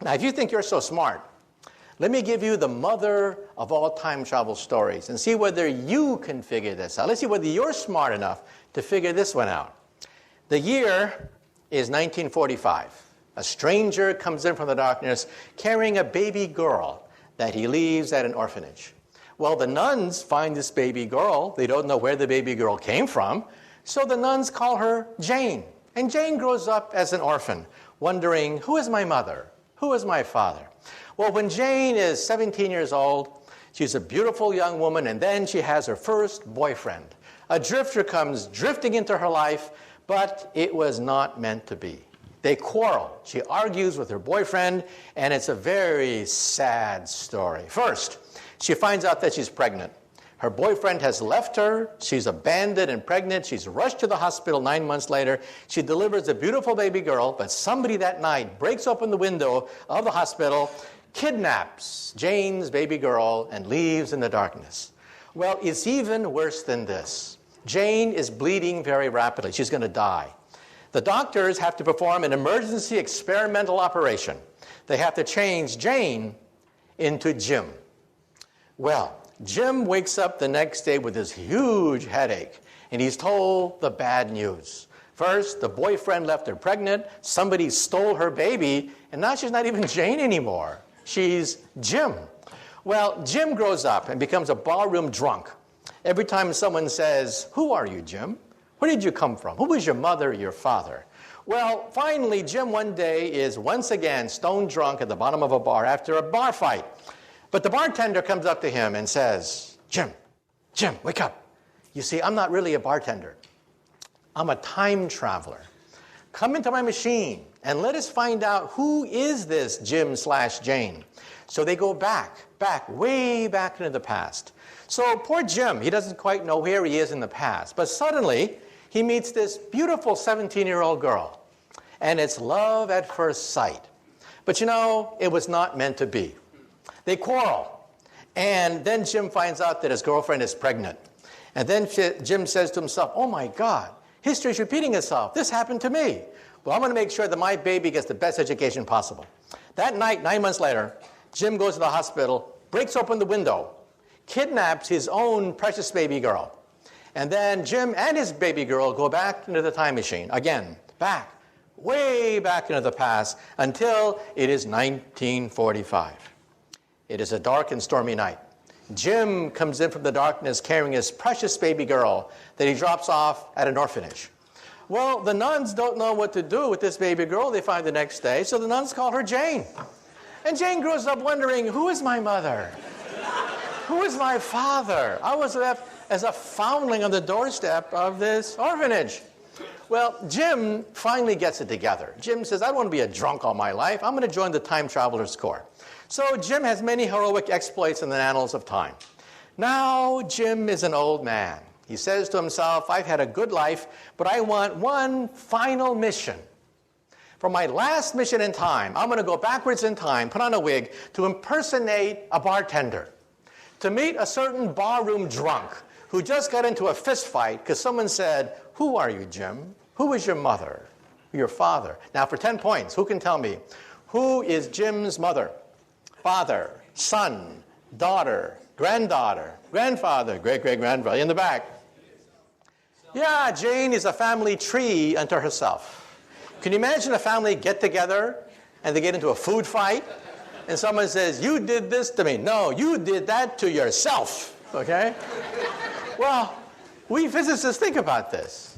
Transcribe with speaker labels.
Speaker 1: Now, if you think you're so smart, let me give you the mother of all time travel stories and see whether you can figure this out. Let's see whether you're smart enough to figure this one out. The year is 1945. A stranger comes in from the darkness carrying a baby girl that he leaves at an orphanage. Well, the nuns find this baby girl. They don't know where the baby girl came from, so the nuns call her Jane. And Jane grows up as an orphan, wondering, who is my mother? Who is my father? Well, when Jane is 17 years old, she's a beautiful young woman, and then she has her first boyfriend. A drifter comes drifting into her life, but it was not meant to be. They quarrel. She argues with her boyfriend, and it's a very sad story. First, she finds out that she's pregnant. Her boyfriend has left her. She's abandoned and pregnant. She's rushed to the hospital 9 months later. She delivers a beautiful baby girl, but somebody that night breaks open the window of the hospital, kidnaps Jane's baby girl, and leaves in the darkness. Well, it's even worse than this. Jane is bleeding very rapidly. She's going to die. The doctors have to perform an emergency experimental operation. They have to change Jane into Jim. Well, Jim wakes up the next day with this huge headache, and he's told the bad news. First, the boyfriend left her pregnant, somebody stole her baby, and now she's not even Jane anymore. She's Jim. Well, Jim grows up and becomes a barroom drunk. Every time someone says, who are you, Jim? Where did you come from? Who was your mother or your father? Well, finally, Jim one day is once again stone drunk at the bottom of a bar after a bar fight. But the bartender comes up to him and says, Jim, wake up. You see, I'm not really a bartender. I'm a time traveler. Come into my machine and let us find out who is this Jim/Jane. So they go back, way back into the past. So poor Jim, he doesn't quite know where he is in the past. But suddenly, he meets this beautiful 17-year-old girl. And it's love at first sight. But you know, it was not meant to be. They quarrel. And then Jim finds out that his girlfriend is pregnant. And then Jim says to himself, oh my God, history is repeating itself. This happened to me. Well, I'm going to make sure that my baby gets the best education possible. That night, 9 months later, Jim goes to the hospital, breaks open the window, kidnaps his own precious baby girl. And then Jim and his baby girl go back into the time machine. Again, back, way back into the past, until it is 1945. It is a dark and stormy night. Jim comes in from the darkness carrying his precious baby girl that he drops off at an orphanage. Well, the nuns don't know what to do with this baby girl they find the next day, so the nuns call her Jane. And Jane grows up wondering, who is my mother? Who is my father? I was left as a foundling on the doorstep of this orphanage. Well, Jim finally gets it together. Jim says, I don't want to be a drunk all my life. I'm going to join the Time Travelers Corps. So Jim has many heroic exploits in the annals of time. Now Jim is an old man. He says to himself, I've had a good life, but I want one final mission. For my last mission in time, I'm going to go backwards in time, put on a wig, to impersonate a bartender, to meet a certain barroom drunk who just got into a fist fight because someone said, who are you, Jim? Who is your mother? Your father? Now, for 10 points, who can tell me, who is Jim's mother? Father, son, daughter, granddaughter, grandfather, great-great-grandfather, in the back. Yeah, Jane is a family tree unto herself. Can you imagine a family get together and they get into a food fight and someone says, you did this to me. No, you did that to yourself, okay? Well, we physicists think about this.